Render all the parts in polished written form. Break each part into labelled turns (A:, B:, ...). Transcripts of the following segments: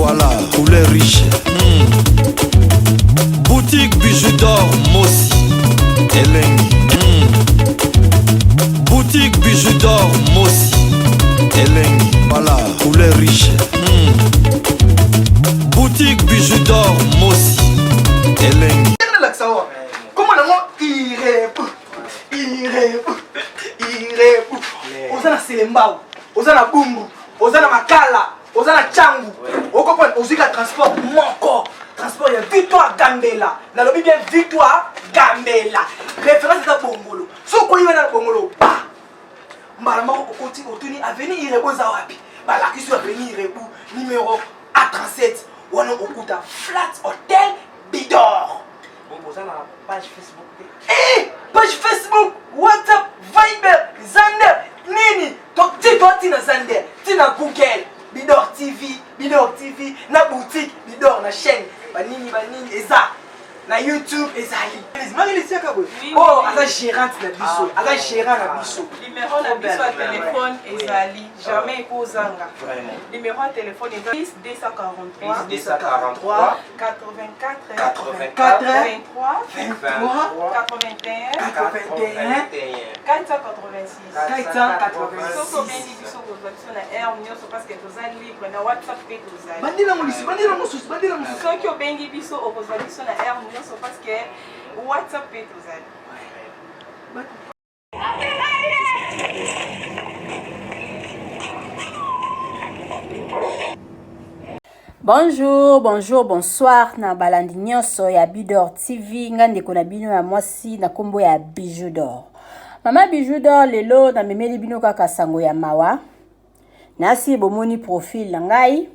A: Voilà, pour les riches. Boutique bijoux d'or, Mossi, Elengi. Boutique bijoux d'or, Mossi, Elengi. Voilà, pour les riches. Boutique bijoux d'or, Mossi, Elengi.
B: Comment Ozana Selembao, Ozana Bumbu, Ozana Makala, Ozana Changu. Au comprendre, Ozika transport Moko. Transport ya Victoire Gambela. Na lobi bien Victoire Gambela. Référence à Bongolo. So ko yena Bongolo. Ba. Mbala mako okoti otuni avenue Irebo Zawapi. Ba la kisu avenue Irebo numéro A37. Wana okuta Flat Hotel Bidor. Bon Ozana page Facebook. Eh, page Facebook, WhatsApp, Viber, Zander, Nini. Donc dis-toi tina Zander, tina Google, Bidor TV, na boutique, Bidor na chaîne, banini eza, na YouTube ezali. Oh, asa gérante na biso, asa gérant na biso.
C: Numéro na biso à téléphone ezali, jamais kozanga. Numéro à téléphone ezali 243 84 23 81 486. Soko bendi biso kozwa na air nyonso parce que tozali libre na WhatsApp pe tozali.
B: Bandila mosusu.
C: Soki obengi biso okozwa biso na air nyonso parce que WhatsApp pe tozali.
D: Bonjour, bonsoir na balandi nyonso ya Bidor TV ngande kona bino ya mwasi na kombo ya Bijou d'or. Mama Bijou d'or lelo na memeli bino kaka sango ya mawa. Nasi bomoni profil na ngai.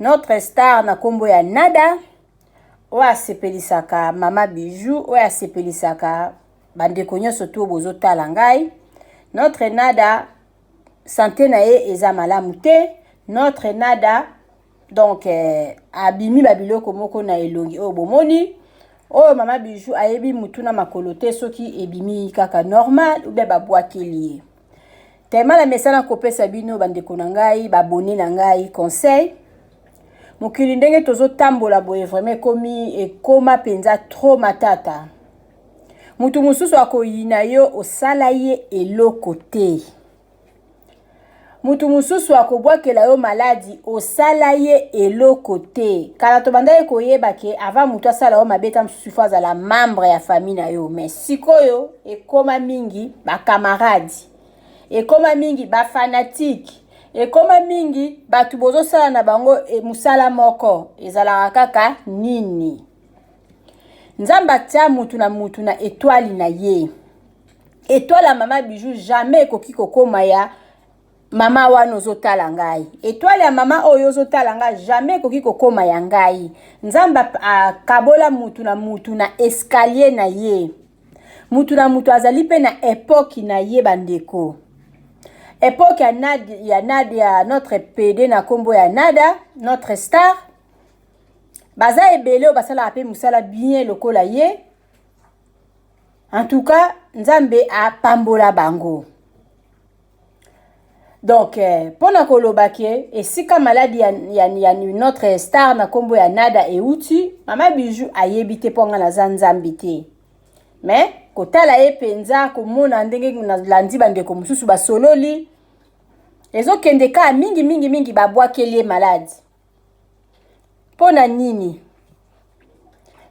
D: Notre star na kombo ya Nada. Oya sepelisaka Mama Bijou, oya sepelisaka bandeko nyonso to bozotala ngai. Notre Nada santé na ye eza malamu te. Notre Nada donc abimi babiloko moko na elongi o bomoni o Mama Bijou ayebi mutuna makolote soki ebimi kaka normal ou bien babwakeli tellement la message kopesa bino bandeko na ngai babone na ngai conseil mokili ndenge tozo tambola boye vraiment komi ekoma penza trop matata mutu mususu akoyina yo osala ye eloko te. Mutu mususu akobwakela yo maladi osala ye eloko te. Kala to banda ye koyeba ke avant mutu asala yo mabeta mususu faza la membre ya famille na yo. Mais sikoyo ekoma mingi ba camarade. Ekoma mingi ba fanatique. Ekoma mingi batu bozo sala na bango musala moko. Ezala kaka nini. Nzamba tia mutu na étoile na ye. Étoile ya Mama Bijou jamais koki kokoma ya Mama wana ozotala ngai. Étoile ya mama oyo ozotala ngai jamais koki kokoma ya ngai. Nzamba kabola mutu na escalier na ye. Mutu azali pe na époque na ye bandeko. Époque ya Nadia, notre PD na kombo ya Nada, notre star. Baza ebele o basala pe musala bien lokola ye. En tout cas, Nzambe a pambola bango. Donc, pona kolobake, et si ka maladi ya notre star na kombo ya Nada e uti, Mama Bijou ayebite ponga na zanzambite. Mais, kotala e penza, komona ndenge na landi bandeko mususu ba sololi, ezo kendeka mingi babwakeli maladi. Pona nini?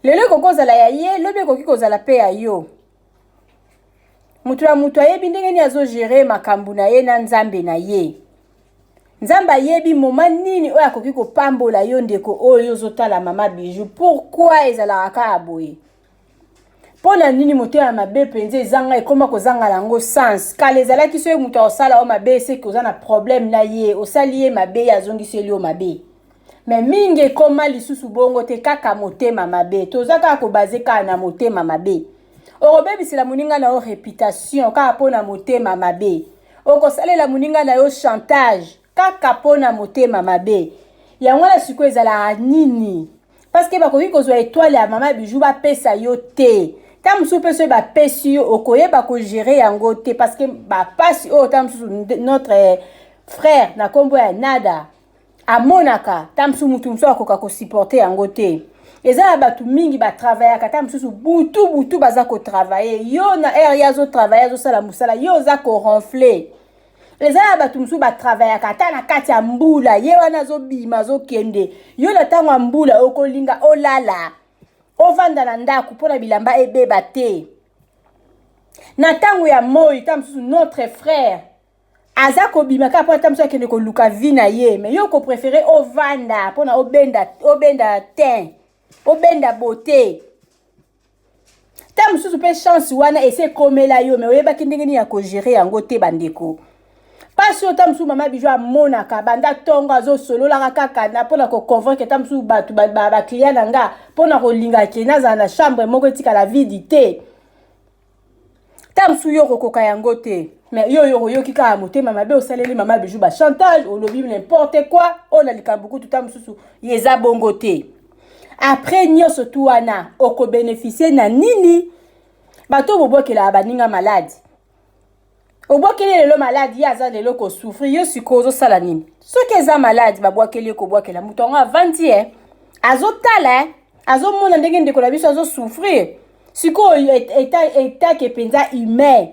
D: Lelo kokozala ya ye, lobe koki kozala pe ya yo. Mutu ayebi ndenge ni azo gérer makambu na ye na Nzambe na ye. Nzamba yebi moma nini oya koki kopambola yo ndeko oyo zotala Mama Bijou. Pourquoi ezala aka aboye? Pona nini moto ya mabe penze ezanga ekoma kozanga lango sens. Kala ezalaki so mutu osala o mabe se kozana problème na ye, osali ye mabe ya zongiseli o mabe. Mais mingi ekoma lisusu bongo te kaka motema mabe. Tozaka ko bazeka na motema mabe. Orobebisila muninga na yo réputation kaka pona motema mabe. Okosalela muninga na yo chantage kaka pona motema mabe. Yango la siko ezala nini? Parce que bakoki kozwa étoile ya Mama Bijou ba pesa yo te. Tamsu peso ba pesi yo okoyeba ko gérer yango te parce que ba pasi o tamsu notre frère na kombo ya Nada amonaka tamsu mutu mso akoka ko supporter yango te eza batu mingi ba travailler kata msusu butu baza ko travailler yo na area zo travailler zo sala musala yo za ko ronfler eza batu msusu ba travailler kata na kati ya mbula ye wana zo bima zo kende yo na tango mbula okolinga olala ovanda na ndako pona bilamba ebeba te na tango ya moi tamsusu notre frère azako bimaka po tamsusu akende ko luka vina ye mais yo ko préférer ovanda pona obenda ten obenda beauté tamsusu pe chance wana ese komela yo mais oyeba kindengeni ya ko gérer yango te bandeko parce que tamsusu mama bijou amonaka banda tongo azo solo la kaka na pona ko convaincre tamsusu batu ba client nanga pona ko linga kena za na chambre moko etika la vidité tamsusu yo kokoka yango te mais yo kika motema mabe osaleli mama bijou ba chantage olobi n'importe quoi on a likambuku tout tamsusu yeza bongo te après nyonso tu wana oko bénéficier na nini bato bobokela baninga malade obokele lelo malade ya za lelo ko souffrir yo sikozo sala nini soki eza malade babwakeli ko bwakela mutongo avandi azotala azomona ndenge ndeko na biso azo souffrir siko eta ke penza humain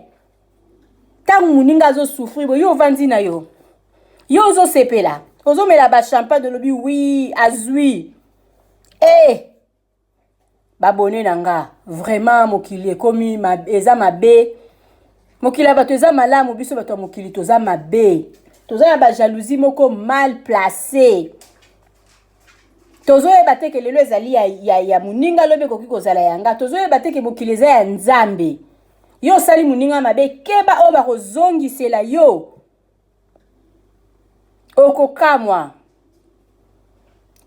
D: ta muninga azo souffrir bo yo vandi na yo zo sepela ozomela ba champagne de lobi oui azui babone nanga vraiment mokili ekomi eza mabe mokili bato eza malamu biso bato mokili toza mabe toza ya ba jalousie moko mal placé tozo yeba te ke lelo ezali ya muninga lobe koki kozala yanga tozo yeba te ke mokili eza ya nzambe yo sali muninga mabe keba o ba kozongisela yo okokamwa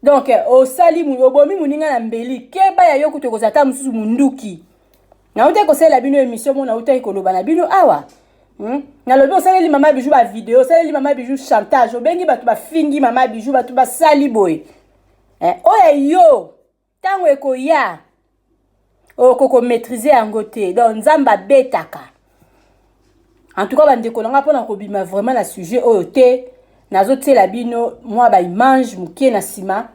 D: donc osali obomi muninga na mbeli keba ya yo kutokoza ta mususu munduki na uta ko sala bino émission mona uta ikoloba na bino awa na lobi osaleli mama bijou ba vidéo osaleli mama bijou chantage obengi batu ba fingi mama bijou batu ba sali boy oya yo tango ekoya okoko maîtriser yango te donc nzamba betaka en tout cas bandeko nanga pona ko bima vraiment la sujet oyo te nazotela bino moi ba image mukie na sima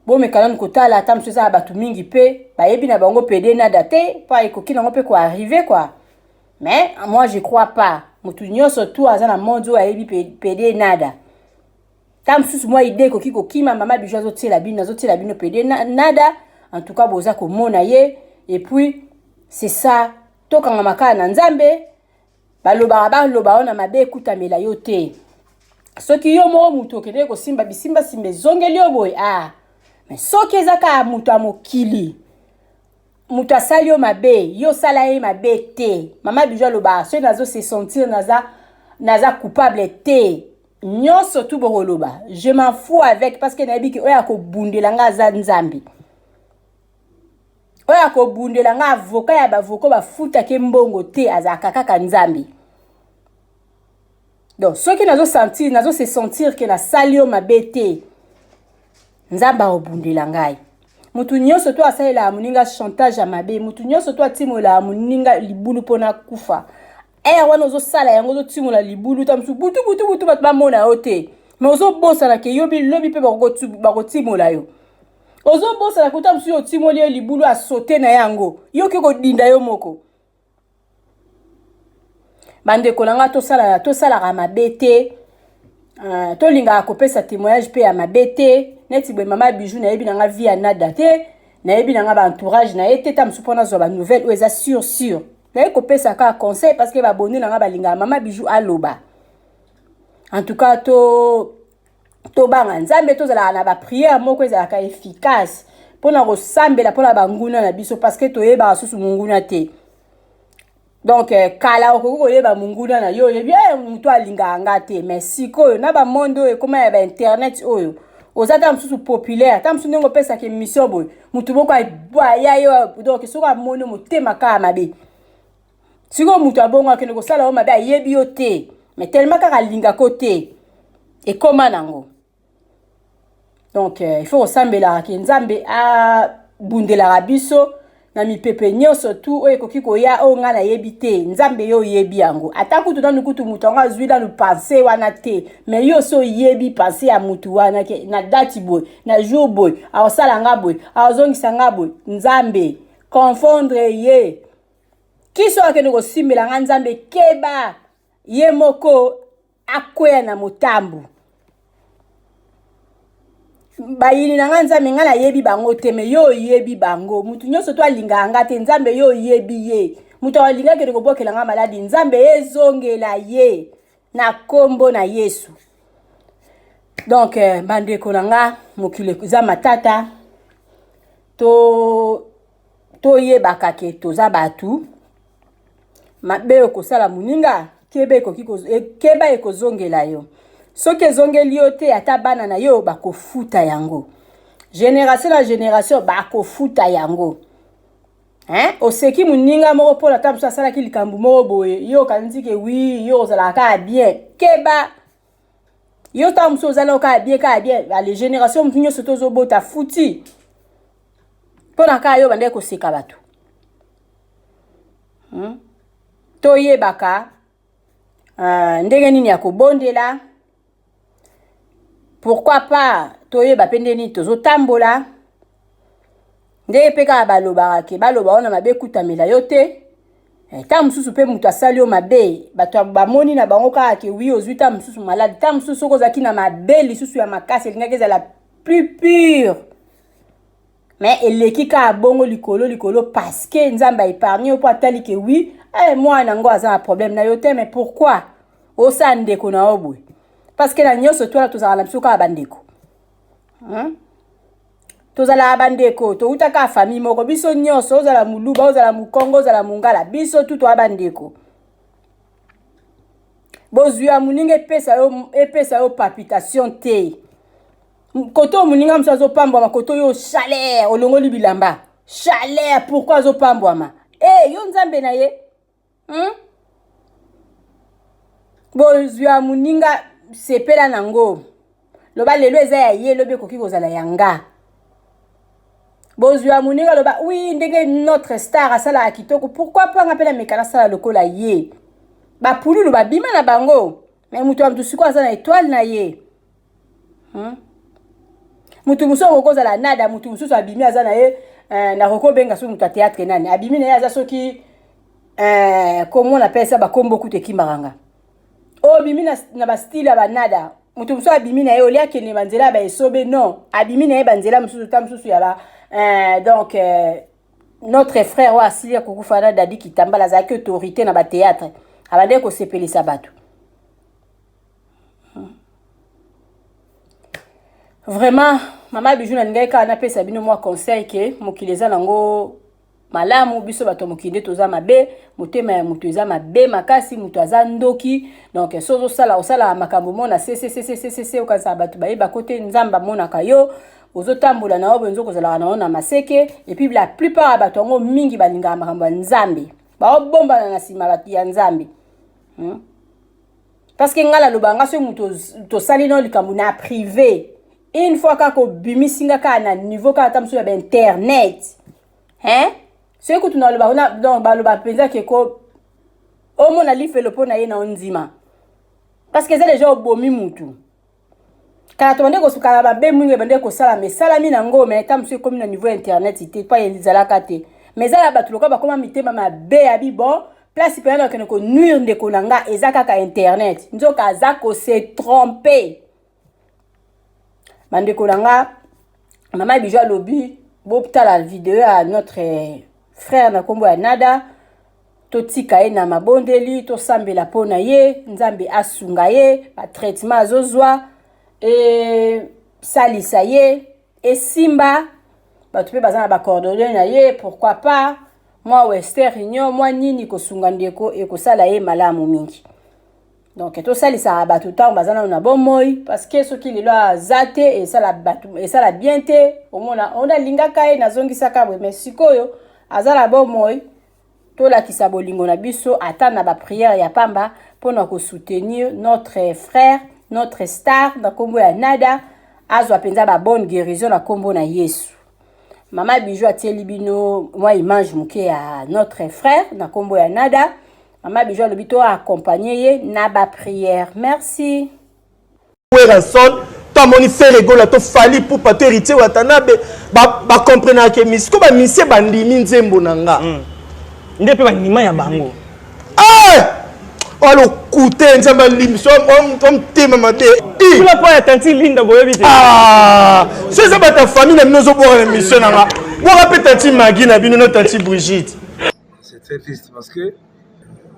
D: bo mekana kotala ata mso za batu mingi pe bayebi na bango pede na date pa ekoki nango pe ko arriver quoi mais moi je crois pas mutu nyoso tu azana monzo ayebi pede nada tamsusu moi idée koki kokima mama bijou azotela bino pede nada en tout cas boza ko mona ye et puis c'est ça tokanga makana na nzambe baloba ona mabe ekutamela yo te soki yo mo mutu okende ko simba simbe zongeli yo boy mais soki ezaka mutu amokili mutu asali yo mabe yo sala ye mabe te mama bijou loba so nazo se sentir naza coupable te nyonso tu boroloba je m'en fous avec parce que nayebi ki oya ko bundela nga za nzambi oya ko bundela nga avocat ya bavoko bafuta ke mbongo te azaka kaka nzambi donc soki nazo se sentir que na sali yo mabe te nzamba obundela ngai mutu nyonso to asalela muninga chantage ya mabe mutu nyonso to atimola muninga libulu pona kufa wana ozo sala yango zo timola libulu tamsu butu bat bamona yo te mais ozo bosa na ke yobi lobi pe bakotimola yo ozo bosa na kuta msu yo timoli yo libulu asote na yango yo ke kodinda yo moko bandeko nanga tosala mabe te tolinga akopesa témoignage pe ya mabe te neti boye mama bijou nayebi nanga vie ya nada te nayebi nanga ba entourage na ye te tamsu mpona zwa ba nouvelle oyo eza sûr naye kopesa ka conseil parce que babonde nanga balinga mama bijou aloba en tout cas to banga nzambe tozala na ba prière moko ezalaka efficace mpona kosambela mpona banguna na biso parce que toyeba susu munguna te donc kala okoki koyeba munguna na yo yebi mutu alingaka nga te mais sikoyo na bamonde oyo ekoma ya bainternet oyo oza ta mosusu populaire ta mosusu ndenge opesaka émission boye mutu moko abwaya yo donc soki amoni motema kaka mabe sikoyo mutu abongo akende kosala yo mabe ayebi yo te mais tellement kaka alingako te ekoma nango donc il faut kosambelaka ke nzambe abundelaka biso na mipepe nyonso tu oyo ekoki koya oyo nga nayebi te nzambe yo oyebi yango ata kutu nanu kutu mutu yango azwi nanu pense wana te me yo so oyebi pense ya mutu wana ke na dati boye na jour boye aosala nga boye aozongisa nga boye nzambe confondre ye kiso akende kosimbela nga nzambe keba ye moko akwea na motambu bayini na nga nzambe nga nayebi bango te me yo oyebi bango mutu nyonso to alinga nga te nzambe yo oyebi ye mutu alinga kende kobokela nga maladi nzambe ezongela ye na kombo na Yesu. Donc bandeko na nga mokili za matata to yebaka ke toza batu mabe okosala muninga keba ekozongela yo soki ezongeli yo te ata bana na yo bakofuta yango génération na génération bakofuta yango oseki muninga moko mpona ta mosu asalaki likambo moko boye yo okanisi ke wi yo ozalaka kaka bien keba yo ta mosu ozala kaka bien ale génération motu nyonso tozobota futi mpona kaka yo bande koseka bato toyebaka ndenge nini ya kobondela pourquoi pas toyeba pe ndenge nini tozotambola ndenge pe kaka balobaka ke baloba wana mabe ekutamela yo te ta mosusu mpe moto asali yo mabe bato bamoni na bango kaka ke wi ozwi ta mosusu maladi ta mosusu soki ozalaki na mabe lisusu ya makasi elingaki ezala plus pure mais eleki kaka bongo likolo parceke nzambe aépargne yo mpo atali ke wi mwana yango aza na problème na yo te mais pourquoi osala ndeko na yo boye parce que na nyonso twana tozalaka na biso kaka bandeko tozalaka bandeko touta kaka famille moko biso nyonso ozala muluba ozala mukongo ozala mungala biso tu toya bandeko bozwi ya moninga epesa yo palpitation te koto moninga mosu azopambwama koto yo chaleur olongoli bilamba chaleur pourquoi azopambwama yo nzambe na ye bozwi ya moninga sepela nango loba lelo eza ya ye lobi ekoki kozala yanga bozwi ya moninga loba oui ndenge notre star asalaka kitoko pourquoi panga mpe na mekana asala lokola ye bapululu babima na bango me mutu ya mutu siko aza na étoile na ye mutu mosusu akokozala nada mutu mosusu abimi aza na ye nakoko benga so mutu ya théâtre nani abimi na ye aza soki komona pesa bakombo kutu ekimbakanga obimi na bastyle ya banada mutu mosusu abimi na ye olia kende banzela ya baesobe non abimi na ye banzela mosusu ta mosusu ya ba donc notre frère oyo asili akokufa na Dadi Kitambala azalaki autorité na bathéâtre abandeki kosepelisa bato vraiment mama Bijou nalingaki kaka napesa bino mwa conseil ke mokili eza nango malamu biso bato mokili nde toza mabe motema ya moto eza mabe makasi moto aza ndoki donc sozo osala makambo mona se okanisa bato bayeba kote nzamba monaka yo ozotambola na obo nzoko kozalaka na ona maseke et puis la plupart ya bato yango mingi balingaka makambo ya nzambe baobombana na nsima bato ya nzambe parce que ngala lobanga so moto tosali no likambo na privé une fois kaka obimisinga kaka na niveau kaka ta mosu ya bainternet soki kutu na loba donc baloba mpenza keko omona lifelo mpo na ye na ondima parce que eza deja obomi mutu kala to bande kosukala babe mwingi bande kosala mesalami nango me ta mosu ekomi na niveau ya internet te pa ezalaka te mais ezala bato lokola bakoma mitema mabe ya bon place mpe yana okende konuire ndeko na nga eza kaka internet nzoka aza kose trompe bandeko na nga mama Bijou alobi botala video ya notre frère na kombo ya Nada totika ye na mabondeli tosambela pona ye nzambe asunga ye ba traitement azozwa salisa ye esimba bato pe bazana ba coordonner na ye pourquoi pas moi Western Union moi nini kosunga ndeko ekosala ye malamu mingi donc tosalisa bato tango bazana na bomoi parce que soki lelo azate esala bien te omona onda lingaka ye nazongisaka bwe mais sikoyo azala bomoi tolakisa bolingo na biso ata na ba prière ya pamba pona ko soutenir notre frère notre star na kombo ya Nada azwa penza ba bonne guérison na kombo na Yesu Maman Bijou atieli bino moi image muke à notre frère na kombo ya Nada. Maman Bijou le bito accompagner na ba prière. Merci.
E: Son ta moni fait rigola to fali pour pas te hériter watanabe ba comprendre que mis ko ba misie bandimi nzembo nanga.
F: Ndepe ba nima ya bango.
E: Alo kute nzamba limso on tema mate.
F: Tu la pas attentif linda boyebi te.
E: C'est ça ta famille na nozo bo émission nanga. Moi peut tati Magui na bino tati Brigitte.
G: C'est très triste parce que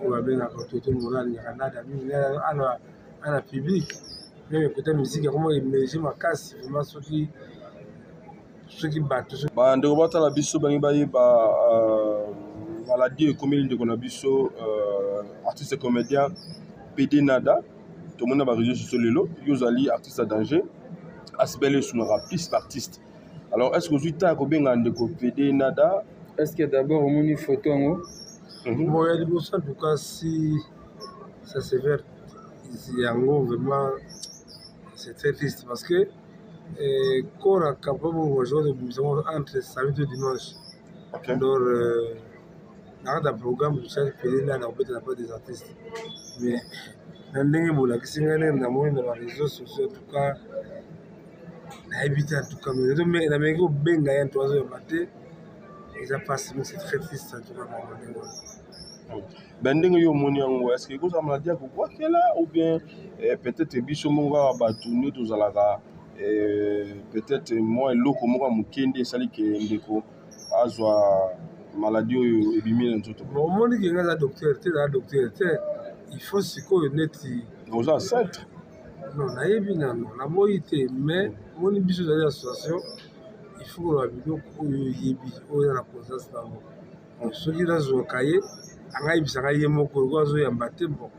G: on va bien raconter tout le monde en Canada à la public. Même écouter musique comment émerger ma casse vraiment ceux qui battent.
A: Bah ndeko batala biso bangi bayeba maladie comme ndeko na biso artiste comédien PD Nada tout le monde a réseaux sociaux lelo yozali artiste à danger asbele sur rapiste artiste. Alors est-ce que vous êtes à combien de PD Nada?
H: Est-ce que d'abord au moins une photo en haut?
G: Bon, il y a des choses en tout cas si ça s'avère ici en haut vraiment c'est très triste parce que quand on est capable de jouer entre samedi et dimanche, alors dans un programme de chaque pays là on peut pas des artistes mais dans les mots là qui sont dans les réseaux sociaux en tout cas en tout cas mais la mégo benga y a 3 heures matin ils a passé mais c'est très triste en tout cas.
A: Bending yo moni yango est-ce que vous maladie ko quoi que là ou bien peut-être biso monga batuni tozalaka peut-être moi loko monga mukende sali ke ndeko azwa maladie oyo ebimi na nzoto.
G: Bon moni ki nga docteur il faut siko neti
A: vous en centre
G: non na yebi na non na moité mais moni biso za association il faut la biloko oyo yebi oyo na conscience na mo soki razo kaye anga ibisanga ye moko ko azo yamba te bon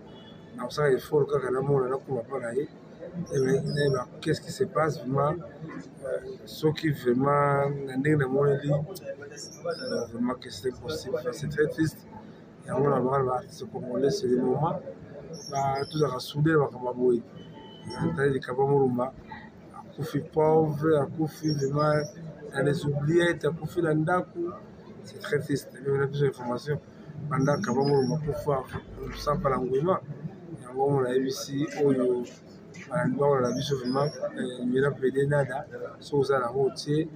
G: na ça effort kaka na mona na kuma pa na ye qu'est-ce qui se passe vraiment ce qui vraiment ndenge na mona li vraiment que c'est possible c'est très triste et on a voir l'artiste congolais c'est le moment ba tout ça soudé ba kama boy ndani de kaba murumba akufi pauvre akufi vraiment dans les oubliettes akufi na ndaku c'est très triste on a besoin d'informations pendant kaba murumba pour faire sans pas l'engouement yango mona ebisi oyo on a biso vraiment mira PD Nada so za la routier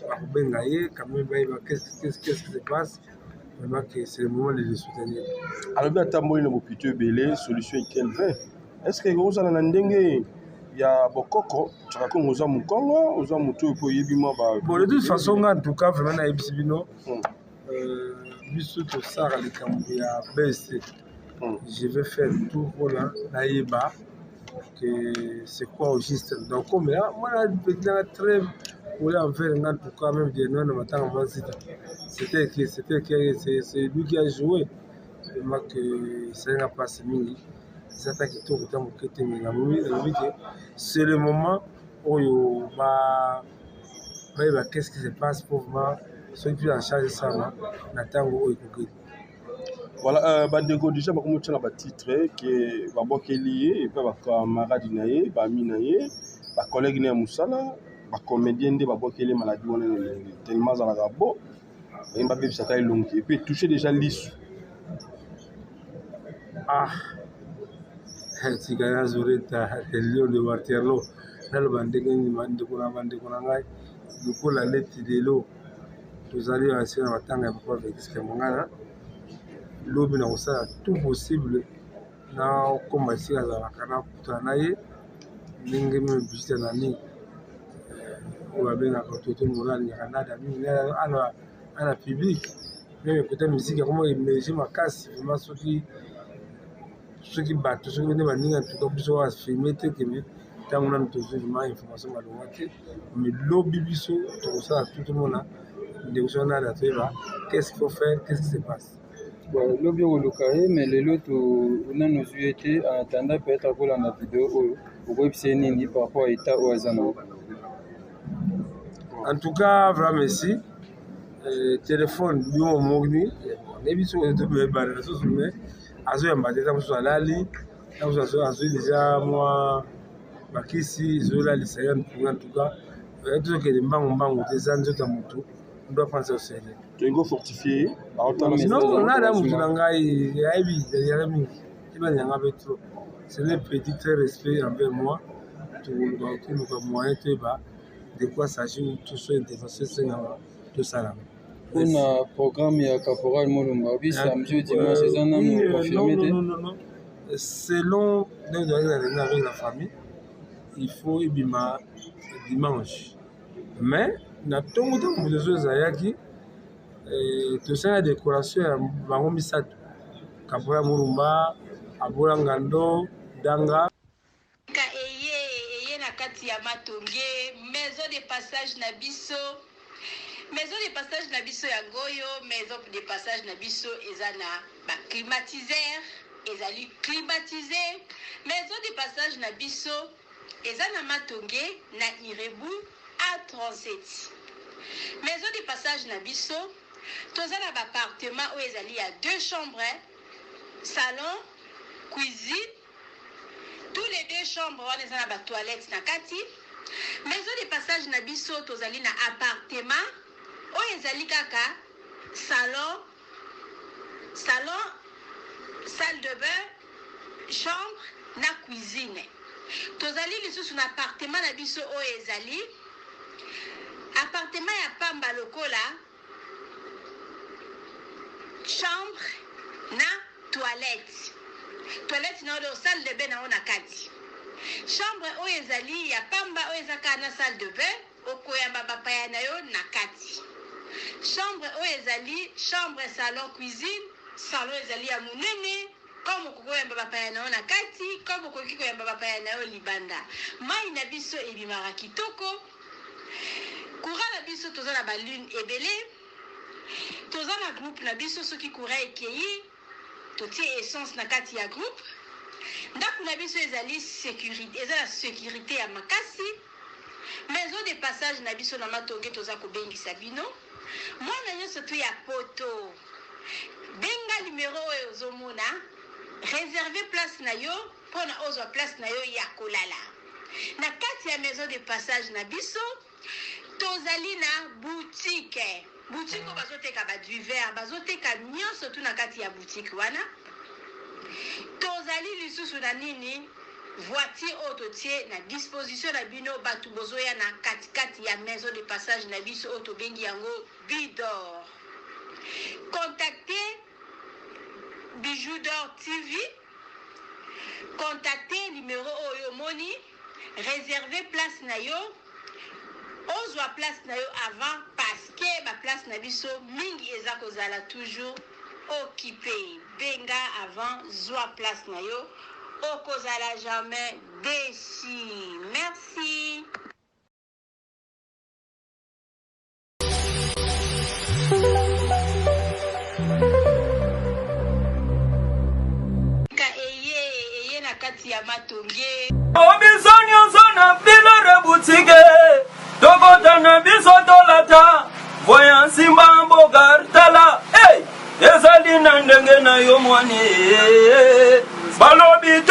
G: ba benga ye quand même qu'est-ce qui se passe vraiment que c'est le moment de les soutenir.
A: Alors bien tambour na bopito belé solution quelle est-ce que vous allez ndenge ya bokoko tu ko ngoza mukongo oza muto po yebima ba
G: bon de toute façon en tout cas vraiment na ebisi bino biso to sara le kambu ya BSC je vais faire tout pour la naïba que c'est quoi au juste donc comme moi là très pour en faire en tout cas même des non matin c'était c'est lui qui a joué vraiment que ça n'a pas semi ça t'a quitté au temps que tu m'as mis c'est le moment où bah qu'est-ce qui se passe pour moi ceux qui en charge ça là n'attend où
A: voilà bandeko déjà bakomo tshana ba titre que babokeli et puis ba camarade naye ba minaye ba collègue na musala ba comédien de babokeli maladie wana tellement za la bo et mba bebisa ta longi et puis toucher déjà l'issue
G: tigana zureta Lion de Waterloo nalo bandeko ni bandeko na ngai dukola leti lelo tozali asina matanga ya papa Félix Mongala lobi na kosala tout possible na okoma esika azalaka na kutana na ye ndenge meme bisite na nini oyo babengaka toto morale ya Canada mingi ana public meme écouter musique comment émerger makasi vraiment soki bato soki nde baningi en tout cas biso afirme te keme ntango nanu tozwi vraiment information balongwa te mais lobi biso tokosala tout le monde ndeko so nada toyeba qu'est-ce qu'il faut faire qu'est-ce qui se passe.
H: Bon, lobi okoluka mais lelo nanu ozwi ete en attendant peut-être akolanda video oyo okoyebisa nini par rapport à état oyo aza nango.
G: En tout cas vraiment merci téléphone yo mokni nebi so to be bare na so mais azoyamba te ntango mosusu alali ntango mosusu azwi déjà mwa bakisi ezolalisa ye en tout cas tozokende mbango te eza nzoto ya motu on doit penser au sérieux.
A: Tu es fortifié.
G: Non, on a la moulanga et trop. C'est le petit respect envers moi. Tout le moyen de quoi s'agit tout ce intervention tout ça.
H: On a programme ya caporal Molumba bi samedi dimanche ça non confirmé.
G: Non. Selon avec la famille, il faut ibima dimanche. Mais na tongo tango besoin zayaki tout ça la décoration ya bango misato. Caporal Molumba, Abola Ngando, Danga
I: na kati ya Matonge, maison de passage na biso ya Goyo, maison de passage na biso ezana ba climatiseur, ezali climatisé, maison de passage na biso ezana Matonge na Irebu A37. Maison de passage na biso tozana ba appartement où ezali ya 2 chambres, salon, cuisine. Tous les 2 chambres, on est dans la toilette na kati. Maison de passage na biso tozali na appartement. O ezali kaka salon, salle de bain, chambre na cuisine. Tozali lisusu na appartement na biso o ezali appartement ya pamba lokola chambre na toilette. Toilette na do salle de bain na ona kati. Chambre o ezali ya pamba o ezaka na salle de bain okoyamba bapaya na yo na kati. Chambre o ezali chambre salon cuisine, salon ezali ya munene comme kokoyamba bapaya na yo na kati, comme kokoyamba bapaya na yo libanda. Mai na biso ebimara kitoko. Courant na biso toza na balune ebele. Toza na groupe na biso soki courant ekeyi. Toti essence na kati ya groupe. Ndaku na biso ezali sécurité, ezala sécurité ya makasi. Maison de passage na biso na Matonge toza ko bengisa bino. Mwana nyonso tu ya poto. Benga numéro oyo ozomona, réserver place na yo pona ozwa place na yo ya kolala. Na kati ya maison de passage na biso tozali na boutique. Boutique où bazoteka ba du verre, bazoteka nyonso tu na kati ya boutique wana. Tozali lisusu na nini voiture autotie na disposition na bino batu bozoya na kati ya maison de passage na biso auto bengi yango Bidor. Contactez Bijou d'Or TV. Contactez numéro oyo moni, réservez place na yo. Ozwa place na yo avant parce que ba place na biso mingi eza kozala toujours occupé. Benga avant zwa place na yo okozala jamais déçu. Merci. Eye na kati ya Matonge.
F: Obisoni ozona bilore boutique. Tokota na biso tolata voya simba mboga tala ezali na ndenge na yo mwani balobi